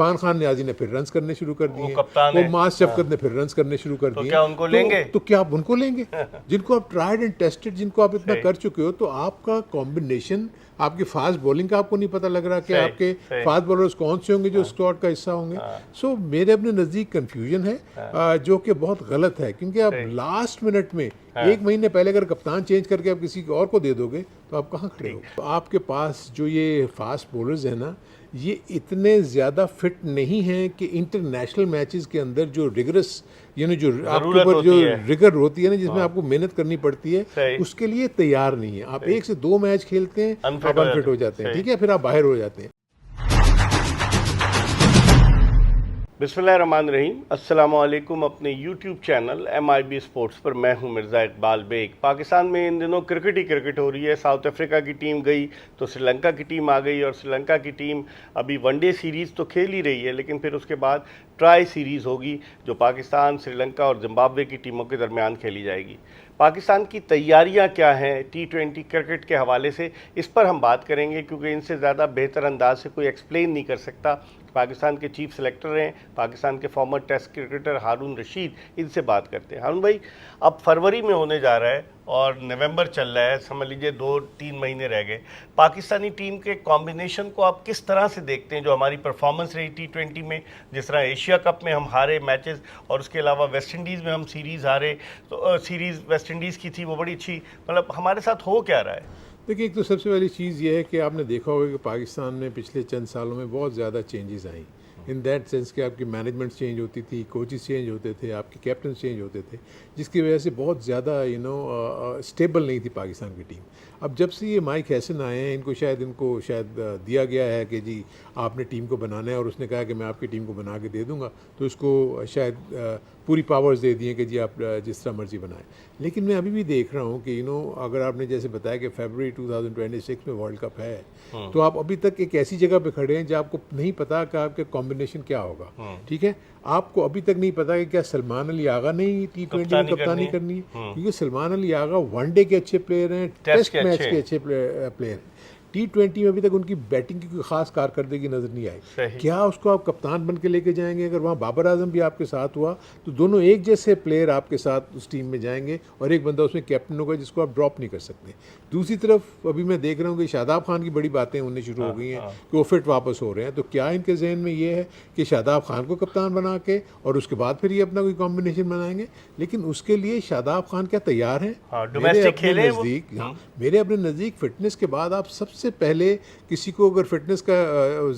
इरफान खान नियाजी ने फिर रन्स करने शुरू कर दिए, वो मास शफकत ने फिर रन्स करने शुरू कर तो दिए। क्या उनको लेंगे? तो क्या आप उनको लेंगे जिनको आप ट्राइड एंड टेस्टेड, जिनको आप इतना कर चुके हो? तो आपका कॉम्बिनेशन, आपकी फास्ट बॉलिंग का आपको नहीं पता लग रहा कि आपके फास्ट बॉलर्स कौन से होंगे जो स्क्वाड का हिस्सा होंगे। सो मेरे अपने नज़दीक कन्फ्यूजन है जो कि बहुत गलत है, क्योंकि आप लास्ट मिनट में एक महीने पहले अगर कप्तान चेंज करके आप किसी और को दे दोगे तो आप कहाँ खड़े हो? तो आपके पास जो ये फास्ट बॉलर्स हैं ना, ये इतने ज़्यादा फिट नहीं हैं कि इंटरनेशनल मैचेस के अंदर जो रिगरस, यानी जो आपके ऊपर जो रिगर होती है ना, जिसमें आपको मेहनत करनी पड़ती है, उसके लिए तैयार नहीं है। आप 1 से 2 मैच खेलते हैं, आप अनफिट हो जाते हैं, ठीक है, फिर आप बाहर हो जाते हैं। बिस्मिल्लाहिर्रहमानिर्रहीम, अस्सलाम वालेकुम। अपने YouTube चैनल MIB स्पोर्ट्स पर मैं हूं मिर्ज़ा इकबाल बेग। पाकिस्तान में इन दिनों क्रिकेट ही क्रिकेट हो रही है। साउथ अफ्रीका की टीम गई तो श्रीलंका की टीम आ गई, और श्रीलंका की टीम अभी वनडे सीरीज़ तो खेल ही रही है, लेकिन फिर उसके बाद ट्राई सीरीज़ होगी जो पाकिस्तान, श्रीलंका और जिम्बाब्वे की टीमों के दरमियान खेली जाएगी। पाकिस्तान की तैयारियां क्या हैं T20 क्रिकेट के हवाले से, इस पर हम बात करेंगे, क्योंकि इनसे ज़्यादा बेहतर अंदाज से कोई एक्सप्लेन नहीं कर सकता। पाकिस्तान के चीफ सेलेक्टर हैं, पाकिस्तान के फॉर्मर टेस्ट क्रिकेटर हारून रशीद, इनसे बात करते हैं। हारून भाई, अब फरवरी में होने जा रहा है और नवंबर चल रहा है, समझ लीजिए 2-3 महीने रह गए। पाकिस्तानी टीम के कॉम्बिनेशन को आप किस तरह से देखते हैं? जो हमारी परफॉर्मेंस रही T20 में, जिस तरह एशिया कप में हम हारे मैचेस, और उसके अलावा वेस्ट इंडीज़ में हम सीरीज़ हारे, तो सीरीज़ वेस्ट इंडीज़ की थी, वो बड़ी अच्छी, मतलब हमारे साथ हो क्या रहा है? देखिए, एक तो सबसे पहली चीज़ ये है कि आपने देखा होगा कि पाकिस्तान में पिछले चंद सालों में बहुत ज़्यादा changes I, in that sense कि आपकी मैनेजमेंट चेंज होती थी, कोचेस चेंज होते थे, आपके कैप्टन चेंज होते थे, जिसकी वजह से बहुत ज़्यादा स्टेबल नहीं थी पाकिस्तान की टीम। अब जब से ये माइक हैसन आए हैं, इनको शायद दिया गया है कि जी आपने टीम को बनाना है, और उसने कहा कि मैं आपकी टीम को बना के दे दूंगा, तो इसको शायद पूरी पावर्स दे दिए कि जी आप जिस तरह मर्जी बनाएं। लेकिन मैं अभी भी देख रहा हूँ कि अगर आपने जैसे बताया कि फरवरी 2026 में वर्ल्ड कप है, तो आप अभी तक एक ऐसी जगह पे खड़े हैं जहाँ आपको नहीं पता कि आपके कॉम्बिनेशन क्या होगा। ठीक है, आपको अभी तक नहीं पता कि क्या सलमान अली आगा ने T20 में कप्तानी करनी है, क्योंकि सलमान अली आगा वनडे के अच्छे प्लेयर हैं, टेस्ट मैच के अच्छे प्लेयर हैं। T20 में अभी तक उनकी बैटिंग की कोई खास कारकर्दगी नजर नहीं आई। क्या उसको आप कप्तान बन के लेके जाएंगे? अगर वहाँ बाबर आजम भी आपके साथ हुआ तो दोनों एक जैसे प्लेयर आपके साथ उस टीम में जाएंगे, और एक बंदा उसमें कैप्टन होगा जिसको आप ड्रॉप नहीं कर सकते। दूसरी तरफ अभी मैं देख रहा हूँ कि शादाब खान की बड़ी बातें होने शुरू हो गई हैं कि वो फिट वापस हो रहे हैं। तो क्या इनके जहन में ये है कि शादाब खान को कप्तान बना के और उसके बाद फिर ये अपना कोई कॉम्बिनेशन बनाएंगे? लेकिन उसके लिए शादाब खान क्या तैयार हैं? मेरे अपने नज़दीक फिटनेस के बाद आप सबसे पहले किसी को अगर फिटनेस का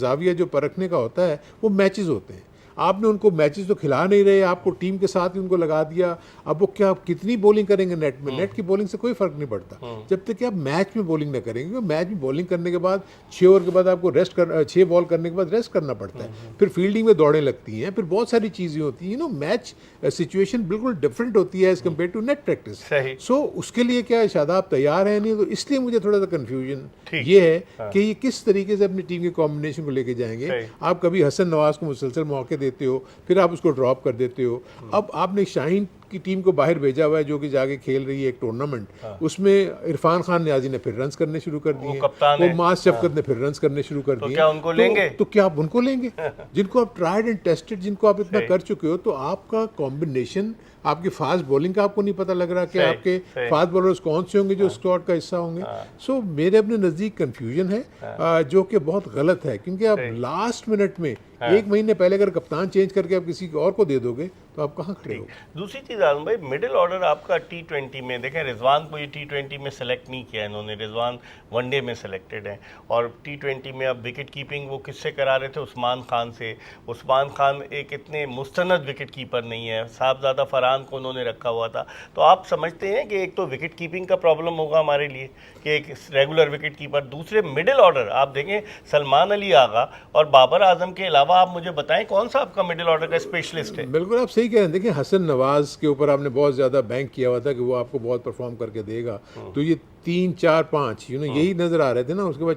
जाविया जो परखने का होता है वो मैचेस होते हैं। आपने उनको मैचेस तो खिला नहीं रहे, आपको टीम के साथ ही उनको लगा दिया। अब वो क्या कितनी बॉलिंग करेंगे नेट में? नेट की बॉलिंग से कोई फर्क नहीं पड़ता जब तक कि आप मैच में बॉलिंग ना करेंगे। मैच में बॉलिंग करने के बाद 6 ओवर के बाद आपको 6 बॉल करने के बाद रेस्ट करना पड़ता है, फिर फील्डिंग में दौड़ें लगती हैं, फिर बहुत सारी चीज़ें होती हैं। मैच सिचुएशन बिल्कुल डिफरेंट होती है as compare to net practice. So उसके लिए क्या शादाब तैयार है नहीं? तो इसलिए मुझे थोड़ा सा कन्फ्यूजन ये है कि ये किस तरीके से अपनी टीम के कॉम्बिनेशन को लेके जाएंगे। आप कभी हसन नवाज को मुसलसल मौके देते हो, फिर आप उसको ड्रॉप कर देते हो। अब आपने शाहीन की टीम को बाहर भेजा हुआ है जो कि जाके खेल रही है एक टूर्नामेंट, उसमें इरफान खान नियाजी ने फिर रन्स करने शुरू कर दिए, वो मास शफकत ने फिर रन्स करने शुरू कर दिए। तो क्या उनको लेंगे? तो क्या आप उनको लेंगे जिनको आप ट्राइड एंड टेस्टेड, जिनको आप इतना कर चुके हो? तो आपका कॉम्बिनेशन, आपकी फास्ट बॉलिंग का आपको नहीं पता लग रहा कि आपके फास्ट बॉलर्स कौन से होंगे जो स्क्वाड का हिस्सा होंगे। सो मेरे अपने नज़दीक कन्फ्यूजन है जो कि बहुत गलत है, क्योंकि आप लास्ट मिनट में एक महीने पहले अगर कप्तान चेंज करके आप किसी और को दे दोगे तो आप कहाँ खड़े हो? दूसरी चीज़ आलम भाई, मिडिल ऑर्डर आपका T20 में देखें, रिजवान को ये T20 में सेलेक्ट नहीं किया इन्होंने, रिजवान वनडे में सेलेक्टेड है, और T20 में अब विकेट कीपिंग वो किससे करा रहे थे? उस्मान खान से। उस्मान खान एक इतने मुस्तनद विकेट कीपर नहीं है, साहबजादा फरहान को उन्होंने रखा हुआ था। तो आप समझते हैं कि एक तो विकेट कीपिंग का प्रॉब्लम होगा हमारे लिए कि एक रेगुलर विकेट कीपर, दूसरे मिडिल ऑर्डर आप देखें सलमान अली आगा और बाबर आजम के अलावा आप मुझे बताएं कौन सा आपका मिडिल ऑर्डर का स्पेशलिस्ट है? बिल्कुल आप सही कह रहे हैं। देखिए, हसन नवाज के ऊपर आपने बहुत ज़्यादा बैंक किया हुआ था कि वो आपको बहुत परफॉर्म करके देगा, तो ये 3, 4, 5 यही नज़र आ रहे थे ना। उसके बाद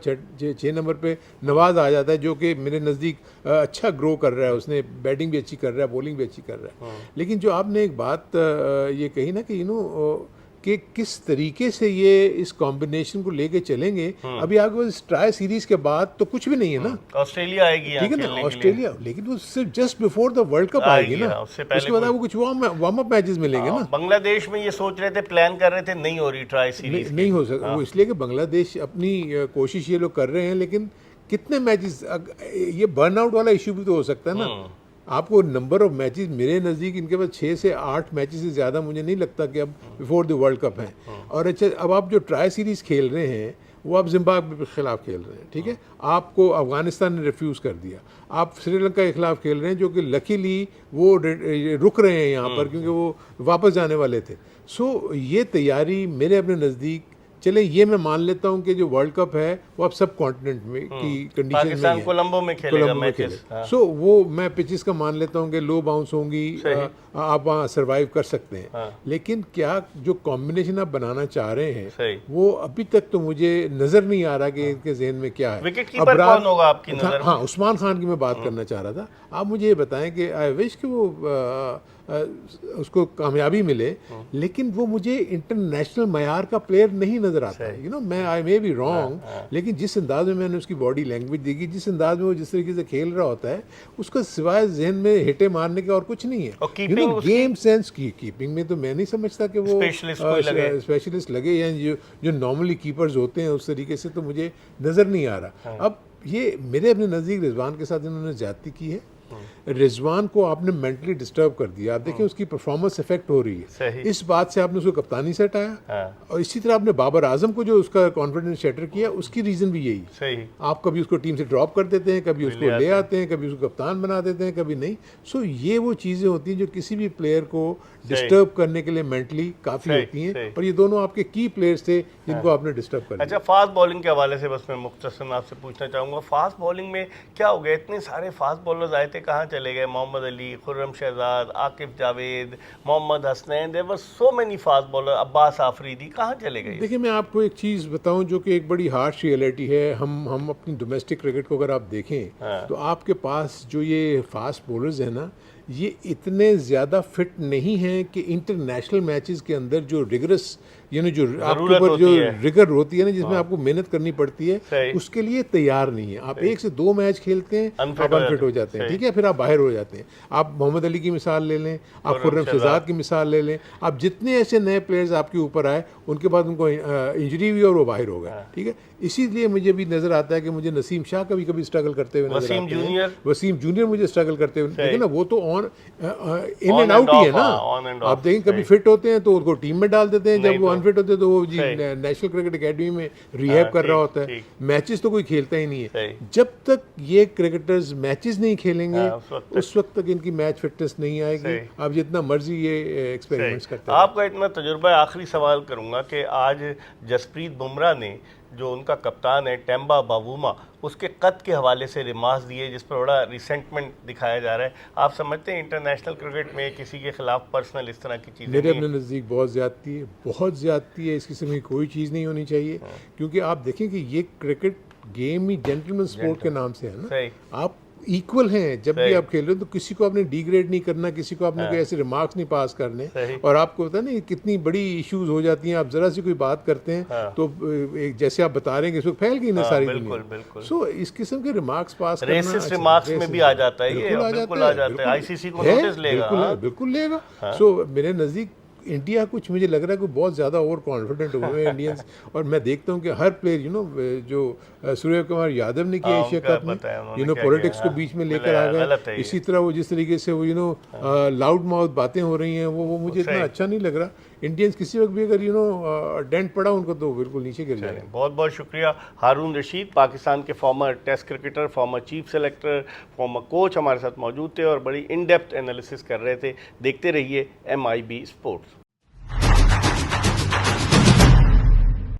6 नंबर पे नवाज आ जाता है जो कि मेरे नज़दीक अच्छा ग्रो कर रहा है, उसने बैटिंग भी अच्छी कर रहा है, बॉलिंग भी अच्छी कर रहा है। लेकिन जो आपने एक बात ये कही ना कि कि किस तरीके से ये इस कॉम्बिनेशन को लेके चलेंगे। अभी आपके पास ट्राई सीरीज के बाद तो कुछ भी नहीं है ना, ऑस्ट्रेलिया आएगी यहाँ ठीक है ना, खेलने के लिए। ऑस्ट्रेलिया, लेकिन वो सिर्फ just before the world cup आएगी ना, उससे पहले उसके बाद आपको कुछ वार्म अप मैचेस मिलेंगे ना। बांग्लादेश में ये सोच रहे थे, प्लान कर रहे थे, नहीं हो रही ट्राई सीरीज। नहीं हो सकता वो इसलिए कि बांग्लादेश अपनी कोशिश ये लोग कर रहे हैं, लेकिन कितने मैचेस, ये बर्नआउट वाला इशू भी तो हो सकता है ना। आपको नंबर ऑफ मैचेस, मेरे नज़दीक इनके पास 6 से 8 मैचेस से ज़्यादा मुझे नहीं लगता कि अब बिफोर द वर्ल्ड कप हैं। और अच्छा, अब आप जो ट्राई सीरीज़ खेल रहे हैं वो आप जिम्बाब्वे के खिलाफ खेल रहे हैं, ठीक है। आपको अफगानिस्तान ने रिफ्यूज़ कर दिया। आप श्रीलंका के खिलाफ खेल रहे हैं, जो कि लकीली वो रुक रहे हैं यहाँ पर क्योंकि वो वापस जाने वाले थे। सो ये तैयारी मेरे अपने नज़दीक, चले ये मैं मान लेता हूँ कि जो वर्ल्ड कप है वो अब सब कॉन्टिनेंट में की कंडीशन में पाकिस्तान है, कोलंबो में खेलेगा मैचेस। सो वो मैं पिचेस का मान लेता हूँ कि लो बाउंस होंगी, आप वहाँ सर्वाइव कर सकते हैं। लेकिन क्या जो कॉम्बिनेशन आप बनाना चाह रहे हैं वो अभी तक तो मुझे नजर नहीं आ रहा कि इनके जहन में क्या है। विकेट कीपर कौन होगा आपकी नजर में? हाँ, उस्मान खान की मैं बात करना चाह रहा था। आप मुझे ये बताएं कि आई विश कि वो उसको कामयाबी मिले, लेकिन वो मुझे इंटरनेशनल मयार का प्लेयर नहीं नजर आता है। मैं आई मे बी रॉन्ग, लेकिन जिस अंदाज में मैंने उसकी बॉडी लैंग्वेज देखी, जिस अंदाज में वो जिस तरीके से खेल रहा होता है, उसका सिवाय जहन में हिटे मारने के और कुछ नहीं है। गेम सेंस की कीपिंग में तो मैं नहीं समझता कि वो स्पेशलिस्ट लगे, या जो नॉर्मली कीपर्स होते हैं उस तरीके से तो मुझे नजर नहीं आ रहा। अब ये मेरे अपने नज़दीक रिजवान के साथ इन्होंने ज्यादती की है। रिजवान को आपने मेंटली डिस्टर्ब कर दिया। आप देखिए उसकी परफॉर्मेंस इफेक्ट हो रही है, इस बात से आपने उसको कप्तानी से हटाया। और इसी तरह आपने बाबर आजम को जो उसका कॉन्फिडेंस शैटर किया, उसकी रीजन भी यही सही। आप कभी उसको टीम से ड्रॉप कर देते हैं, कभी उसको ले आते हैं, कभी उसको कप्तान बना देते हैं, कभी नहीं। सो ये वो चीज़ें होती हैं जो किसी भी प्लेयर को डिस्टर्ब करने के लिए मेंटली काफ़ी होती हैं, और ये दोनों आपके की प्लेयर्स थे जिनको आपने डिस्टर्ब कर दिया। अच्छा, फास्ट बॉलिंग के हवाले से बस मैं मुख्तसर आपसे पूछना चाहूँगा, फास्ट बॉलिंग में क्या हो गया? इतने सारे फास्ट बॉलर्स आए थे, कहाँ चले गए? Mohammad Ali, Khurram Shahzad, Akif Javed, Mohammad Hasnain, there were so many fast bowler, Abbas Afridi, कहाँ चले गए? देखिए, मैं आपको एक चीज़ बताऊं जो कि एक बड़ी हार्श रियलिटी है। हम अपनी डोमेस्टिक क्रिकेट को अगर आप देखें तो आपके पास जो ये फास्ट बॉलर्स हैं ना, ये इतने ज़्यादा फिट नहीं हैं कि इंटरनेशनल मैचेस के अंदर जो रिगरस, यानी जो आपके ऊपर जो रिगर होती है ना, जिसमें आपको मेहनत करनी पड़ती है, उसके लिए तैयार नहीं है। आप 1 से 2 मैच खेलते हैं, आप अनफिट हो जाते हैं, ठीक है, फिर आप बाहर हो जाते हैं। आप मोहम्मद अली की मिसाल ले लें, आप खुर्रम शहजाद की मिसाल ले लें, आप जितने ऐसे नए प्लेयर्स आपके ऊपर आए, उनके बाद उनको इंजरी हुई और वो बाहर हो गए, ठीक है। इसीलिए मुझे भी नजर आता है कि मुझे नसीम शाह कभी कभी स्ट्रगल करते हुए नजर आते हैं। वसीम जूनियर मुझे स्ट्रगल करते हुए, लेकिन ना वो तो इन एंड आउट ही है ना। आप देखें कभी फिट होते हैं तो उनको टीम में डाल देते हैं, जब वो अनफिट होते हैं तो वो जी नेशनल क्रिकेट एकेडमी में रिहैब कर रहा होता है। मैचेस तो कोई खेलता ही नहीं है। जब तक ये क्रिकेटर्स मैचेस नहीं खेलेंगे उस वक्त तक इनकी मैच फिटनेस नहीं आएगी। आप जितना मर्जी ये एक्सपेरिमेंट्स करते हैं। आपका इतना तजुर्बा है, आखिरी सवाल करूंगा कि आज जसप्रीत बुमराह ने, जो उनका कप्तान है टेम्बा बावूमा, उसके कद के हवाले से रिमार्क्स दिए जिस पर बड़ा रिसेंटमेंट दिखाया जा रहा है। आप समझते हैं इंटरनेशनल क्रिकेट में किसी के खिलाफ पर्सनल इस तरह की चीज़ें? मेरे अपने नज़दीक बहुत ज़्यादती है, बहुत ज़्यादती है। इस किस्म की कोई चीज़ नहीं होनी चाहिए, क्योंकि आप देखें कि ये क्रिकेट गेम ही जेंटलमैन स्पोर्ट के नाम से है ना। आप इक्वल हैं जब भी आप खेल रहे हो, तो किसी को आपने डिग्रेड नहीं करना, किसी को आपने कोई ऐसे रिमार्क्स नहीं पास करने। और आपको पता नहीं कितनी बड़ी इश्यूज हो जाती हैं, आप जरा सी कोई बात करते हैं तो एक जैसे आप बता रहे हैं कि इसको फैल गई ना सारी दुनिया। सो इस किस्म के रिमार्क्स पास करना रेसिस्ट रिमार्क्स में भी आ जाता है, ये बिल्कुल आ जाता है। आईसीसी को नोटिस लेगा, बिल्कुल लेगा। सो मेरे नज़दीक इंडिया कुछ मुझे लग रहा है कि बहुत ज़्यादा ओवर कॉन्फिडेंट हुए हैं इंडियंस। और मैं देखता हूँ कि हर प्लेयर जो सूर्य कुमार यादव ने किया एशिया कप में, पॉलिटिक्स को बीच में लेकर आ गए। इसी तरह वो जिस तरीके से वो लाउड माउथ बातें हो रही हैं, वो मुझे इतना अच्छा नहीं लग रहा। इंडियंस किसी वक्त भी अगर डेंट पड़ा उनको तो बिल्कुल नीचे गिर जाए। बहुत बहुत शुक्रिया हारून रशीद, पाकिस्तान के former test cricketer, former chief selector, former coach हमारे साथ मौजूद थे और बड़ी इन डेप्थ एनालिसिस कर रहे थे। देखते रहिए MIB स्पोर्ट्स।